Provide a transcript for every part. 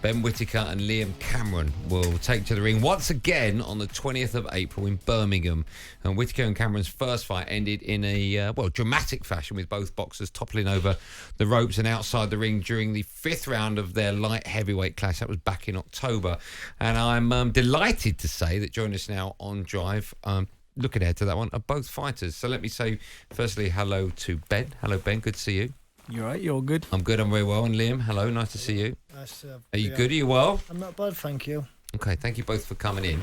Ben Whittaker and Liam Cameron will take to the ring once again on the 20th of April in Birmingham. And Whittaker and Cameron's first fight ended in a, dramatic fashion, with both boxers toppling over the ropes and outside the ring during the 5th round of their light heavyweight clash. That was back in October. And I'm delighted to say that joining us now on Drive, looking ahead to that one, are both fighters. So let me say, firstly, hello to Ben. Hello, Ben. Good to see you. You alright? You're good? I'm good. I'm very well. And Liam, hello. Nice to see you. Nice. Are you good? Are you well? I'm not bad, thank you. Okay, thank you both for coming in.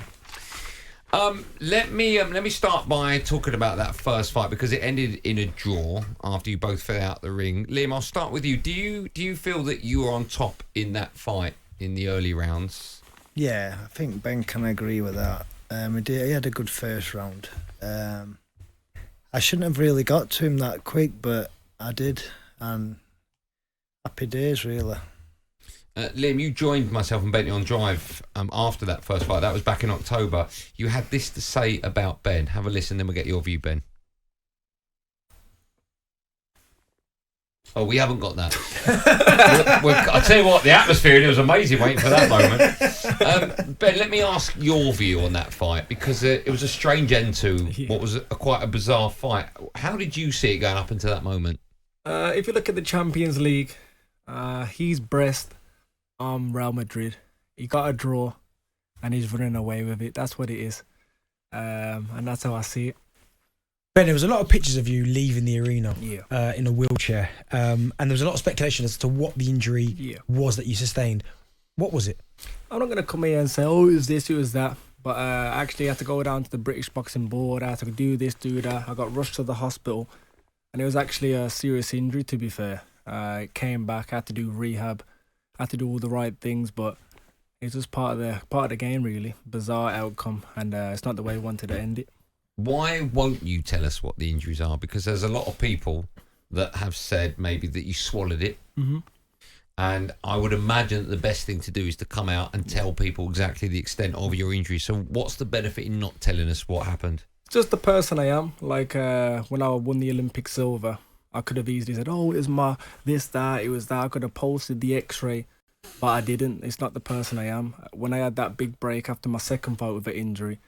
Let me start by talking about that first fight, because it ended in a draw after you both fell out the ring. Liam, I'll start with you. Do you feel that you were on top in that fight in the early rounds? Yeah, I think Ben can agree with that. He had a good first round. I shouldn't have really got to him that quick, but I did, and happy days, really. Liam, you joined myself and Bentley on Drive after that first fight. That was back in October. You had this to say about Ben. Have a listen, then we'll get your view, Ben. Oh, we haven't got that. I'll tell you what, the atmosphere in it was amazing waiting for that moment. Ben, let me ask your view on that fight, because it was a strange end to what was quite a bizarre fight. How did you see it going up until that moment? If you look at the Champions League, he's Brest, Real Madrid. He got a draw and he's running away with it. That's what it is. And that's how I see it. Ben, there was a lot of pictures of you leaving the arena Yeah. in a wheelchair, and there was a lot of speculation as to what the injury was that you sustained. What was it? I'm not going to come here and say, oh, it was this, it was that. But I actually had to go down to the British Boxing Board. I had to do this, do that. I got rushed to the hospital. And it was actually a serious injury, to be fair. I came back, I had to do rehab. I had to do all the right things, but it's just part of the game, really. Bizarre outcome, and it's not the way I wanted to end it. Why won't you tell us what the injuries are? Because there's a lot of people that have said maybe that you swallowed it. Mm-hmm. And I would imagine that the best thing to do is to come out and tell people exactly the extent of your injury. So what's the benefit in not telling us what happened? Just the person I am. Like when I won the Olympic silver, I could have easily said, oh, it was my this, that, it was that. I could have posted the x-ray, but I didn't. It's not the person I am. When I had that big break after my second fight with an injury,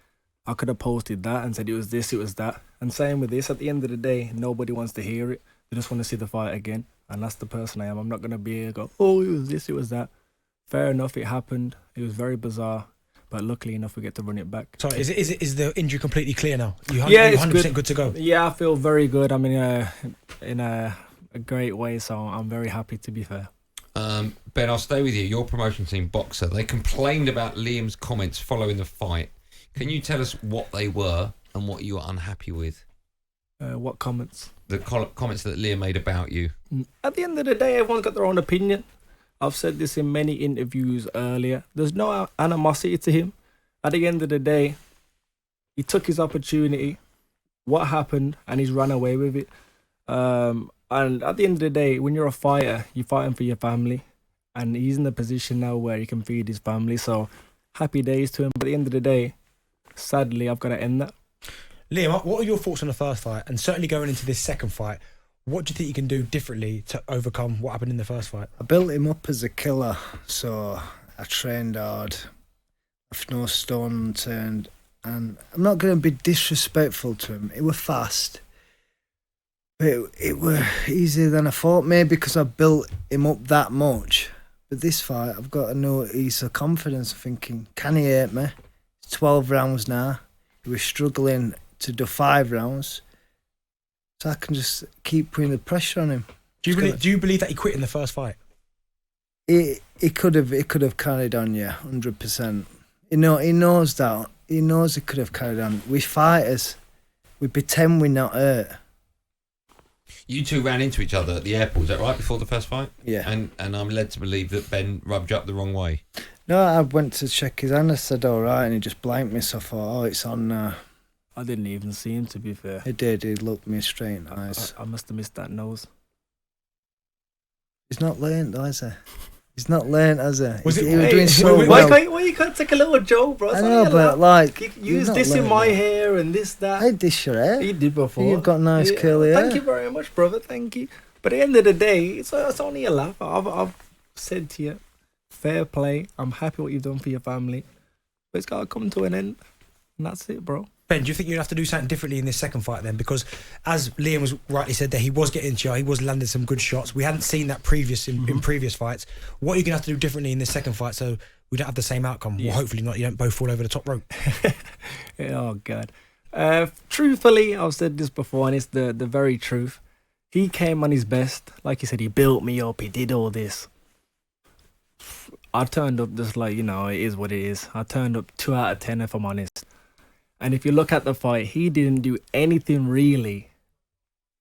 I could have posted that and said it was this, it was that. And same with this, at the end of the day, nobody wants to hear it. They just want to see the fight again. And that's the person I am. I'm not going to be here and go, oh, it was this, it was that. Fair enough, it happened. It was very bizarre. But luckily enough, we get to run it back. So is the injury completely clear now? You're it's 100% good to go? Yeah, I feel very good. I'm in a great way, so I'm very happy, to be fair. Ben, I'll stay with you. Your promotion team, Boxer, they complained about Liam's comments following the fight. Can you tell us what they were and what you were unhappy with? What comments? The comments that Liam made about you. At the end of the day, everyone's got their own opinion. I've said this in many interviews earlier. There's no animosity to him. At the end of the day, he took his opportunity. What happened? And he's run away with it. And at the end of the day, when you're a fighter, you're fighting for your family. And he's in the position now where he can feed his family. So happy days to him. But at the end of the day, sadly, I've got to end that. Liam, what are your thoughts on the first fight? And certainly going into this second fight, what do you think you can do differently to overcome what happened in the first fight? I built him up as a killer, so I trained hard, left no stone unturned, and I'm not going to be disrespectful to him. It were fast, but it were easier than I thought, maybe because I built him up that much. But this fight, I've got to know he's a confidence of thinking, can he hurt me? It's 12 rounds now. He was struggling to do 5 rounds. So I can just keep putting the pressure on him. Do you believe that he quit in the first fight? It could have carried on, yeah, 100%. He knows that. He knows he could have carried on. We fighters, we pretend we're not hurt. You two ran into each other at the airport, is that right, before the first fight? Yeah. And I'm led to believe that Ben rubbed you up the wrong way. No, I went to check his hand. I said, all right, and he just blanked me. So I thought, oh, it's on now. I didn't even see him, to be fair. He did. He looked me straight in the eyes. I must have missed that nose. He's not learned, though, has he? He's not learned, has he? Was he it- was hey, doing so Why well. you can't take a little joke, bro? I know, but like... You use not this in learned my that. hair and this, that. I dish your hair. You did before. You've got nice curly hair. Thank you very much, brother. Thank you. But at the end of the day, it's only a laugh. I've said to you, fair play. I'm happy what you've done for your family. But it's got to come to an end. And that's it, bro. Ben, do you think you'd have to do something differently in this second fight then? Because as Liam was rightly said there, he was getting into he was landing some good shots. We hadn't seen that in previous fights. What are you going to have to do differently in this second fight so we don't have the same outcome? Well, hopefully not. You don't both fall over the top rope. Oh, God. Truthfully, I've said this before, and it's the very truth. He came on his best. Like he said, he built me up. He did all this. I turned up just like, it is what it is. I turned up 2 out of 10, if I'm honest. And if you look at the fight, he didn't do anything really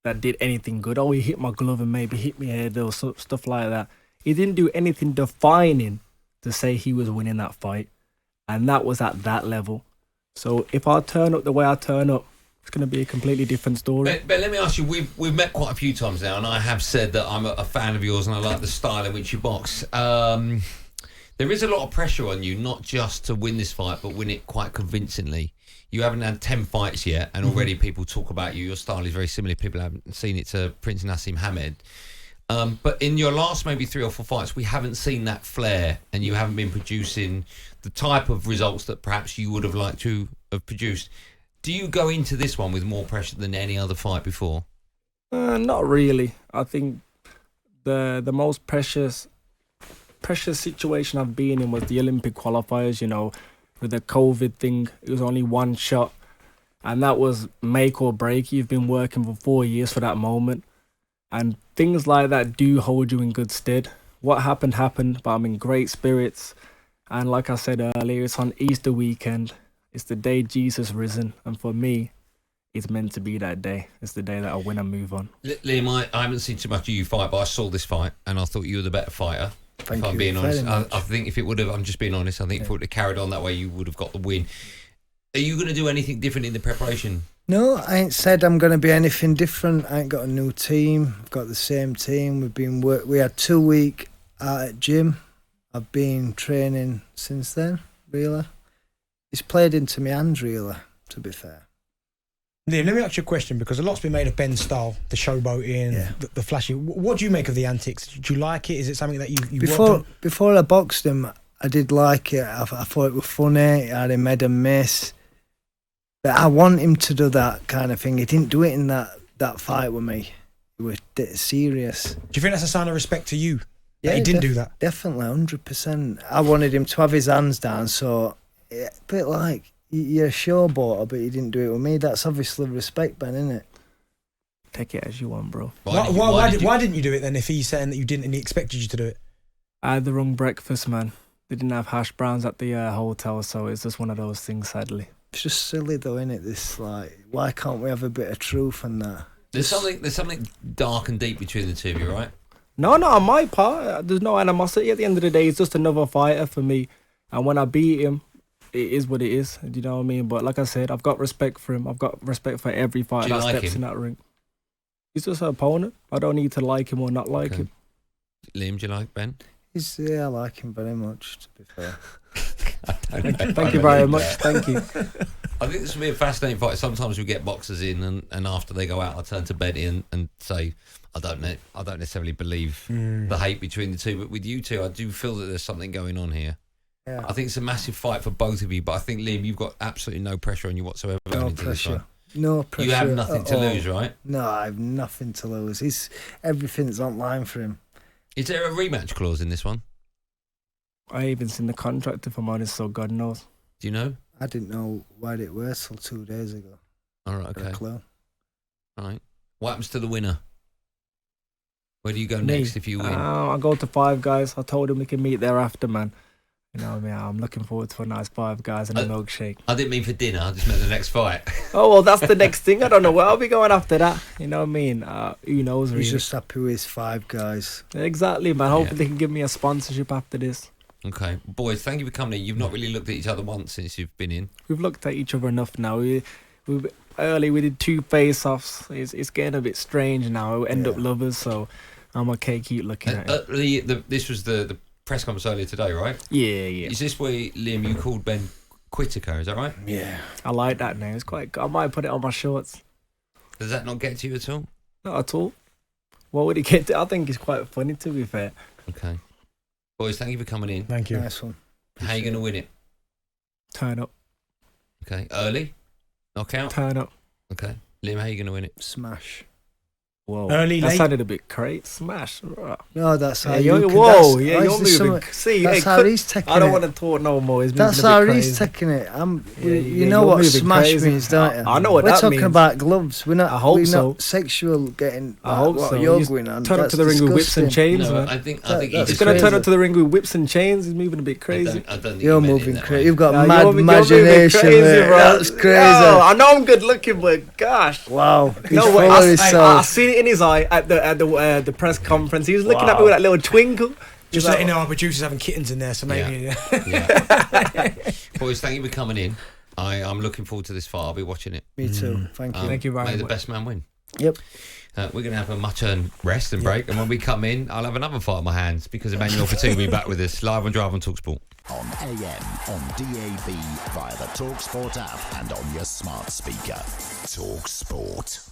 that did anything good. Oh, he hit my glove and maybe hit me head or stuff like that. He didn't do anything defining to say he was winning that fight. And that was at that level. So if I turn up the way I turn up, it's going to be a completely different story. But let me ask you, we've met quite a few times now, and I have said that I'm a fan of yours and I like the style in which you box. There is a lot of pressure on you, not just to win this fight, but win it quite convincingly. You haven't had 10 fights yet, and already people talk about you. Your style is very similar. People haven't seen it to Prince Nassim Hamed. But in your last maybe 3 or 4 fights, we haven't seen that flair, and you haven't been producing the type of results that perhaps you would have liked to have produced. Do you go into this one with more pressure than any other fight before? Not really. I think the most precious situation I've been in was the Olympic qualifiers, with the COVID thing. It was only one shot, and that was make or break. You've been working for 4 years for that moment, and things like that do hold you in good stead. What happened, but I'm in great spirits. And like I said earlier, it's on Easter weekend. It's the day Jesus risen, and for me, it's meant to be that day. It's the day that I win and move on. Liam, I haven't seen too much of you fight, but I saw this fight, and I thought you were the better fighter. Thank if I'm you being honest, very much. I think if it would have, I'm just being honest, I think if it would have carried on that way, you would have got the win. Are you going to do anything different in the preparation? No, I ain't said I'm going to be anything different. I ain't got a new team. I've got the same team. We had 2 weeks out at gym. I've been training since then, really. It's played into my hands, really, to be fair. Liam, let me ask you a question, because a lot's been made of Ben's style, the showboating, the flashy. What do you make of the antics? Do you like it? Is it something that you worked on? Before I boxed him, I did like it. I thought it was funny. I had him made a miss. But I want him to do that kind of thing. He didn't do it in that fight with me. It was serious. Do you think that's a sign of respect to you? Yeah, that he didn't do that? Definitely, 100%. I wanted him to have his hands down, so a bit like you're a showboater, but you didn't do it with me. That's obviously respect, Ben, isn't it? Take it as you want, bro. Why didn't you do it then, if he's saying that you didn't and he expected you to do it? I had the wrong breakfast, man. They didn't have hash browns at the hotel, so it's just one of those things, sadly. It's just silly though, isn't it? This, like, why can't we have a bit of truth in that? There's something dark and deep between the two of you, right? No, on my part, there's no animosity. At the end of the day, it's just another fighter for me. And when I beat him, it is what it is. Do you know what I mean? But like I said, I've got respect for him. I've got respect for every fighter that steps in that ring. He's just an opponent. I don't need to like him or not like him. Liam, do you like Ben? I like him very much, to be fair. Thank you very much. Thank you. I think this will be a fascinating fight. Sometimes we get boxers in, and after they go out, I turn to Benny and say, I don't necessarily believe the hate between the two, but with you two, I do feel that there's something going on here. Yeah. I think it's a massive fight for both of you, but I think, Liam, you've got absolutely no pressure on you whatsoever. No pressure. No pressure. You have nothing to lose, right? No, I have nothing to lose. Everything's online for him. Is there a rematch clause in this one? I ain't even seen the contract, if I'm honest, so God knows. Do you know? I didn't know why it was till 2 days ago. All right, okay. A clue. All right. What happens to the winner? Where do you go next if you win? I go to Five Guys. I told him we can meet thereafter, man. You know what I mean? I'm looking forward to a nice Five Guys and a milkshake. I didn't mean for dinner. I just meant the next fight. Oh, well, that's the next thing. I don't know where I'll be going after that. You know what I mean? Who knows, really? He's just happy with his Five Guys. Exactly, man. Hopefully they can give me a sponsorship after this. Okay. Boys, thank you for coming in. You've not really looked at each other once since you've been in. We've looked at each other enough now. We did 2 face-offs. It's getting a bit strange now. We end up lovers, so I'm okay. Keep looking at it. This was the press conference earlier today, right? Yeah. Is this where, Liam, you called Ben Whittaker, is that right? Yeah. I like that name. It's quite good. I might put it on my shorts. Does that not get to you at all? Not at all. What would it get to? I think it's quite funny, to be fair. Okay. Boys, thank you for coming in. Thank you. Nice one. How are you going to win it? Turn up. Okay. Early? Knockout? Turn up. Okay. Liam, how are you going to win it? Smash. Whoa. Early, that late? sounded a bit crazy. Smash. No, that's how Hey, you can, whoa, that's, yeah, you're moving. See, that's hey, how he's taking I don't it. want to talk no more. He's That's moving a how bit he's crazy. taking it. Yeah, you yeah, know you're what moving smash crazy. means, don't you? I know what We're that talking means. about gloves. We're not. I hope we're so. not sexual getting. I hope what so. you're You going on. turn up That's to the ring with whips and disgusting. chains, No, man. I think That's he He's just gonna crazy. turn up to the ring with whips and chains. He's moving a bit crazy. I don't think You're he meant it moving that crazy. way. You've got Nah, mad you're moving imagination, crazy, mate. bro. That's crazy. Yo, I know I'm good looking, but gosh. Wow. He's No full way. of I himself. seen it in his eye at the press conference. He was looking at me with that little twinkle. Just He's letting like, our producers having kittens in there, so maybe. Yeah. Boys, thank you for coming in. I'm looking forward to this fight. I'll be watching it. Me too. Thank you. Thank you very May the much. best man win. Yep. We're going to have a much-earned rest and break, and when we come in, I'll have another fight on my hands because Emmanuel Fatu will be back with us live on Drive on talkSPORT. On AM, on DAB, via the talkSPORT app and on your smart speaker. talkSPORT.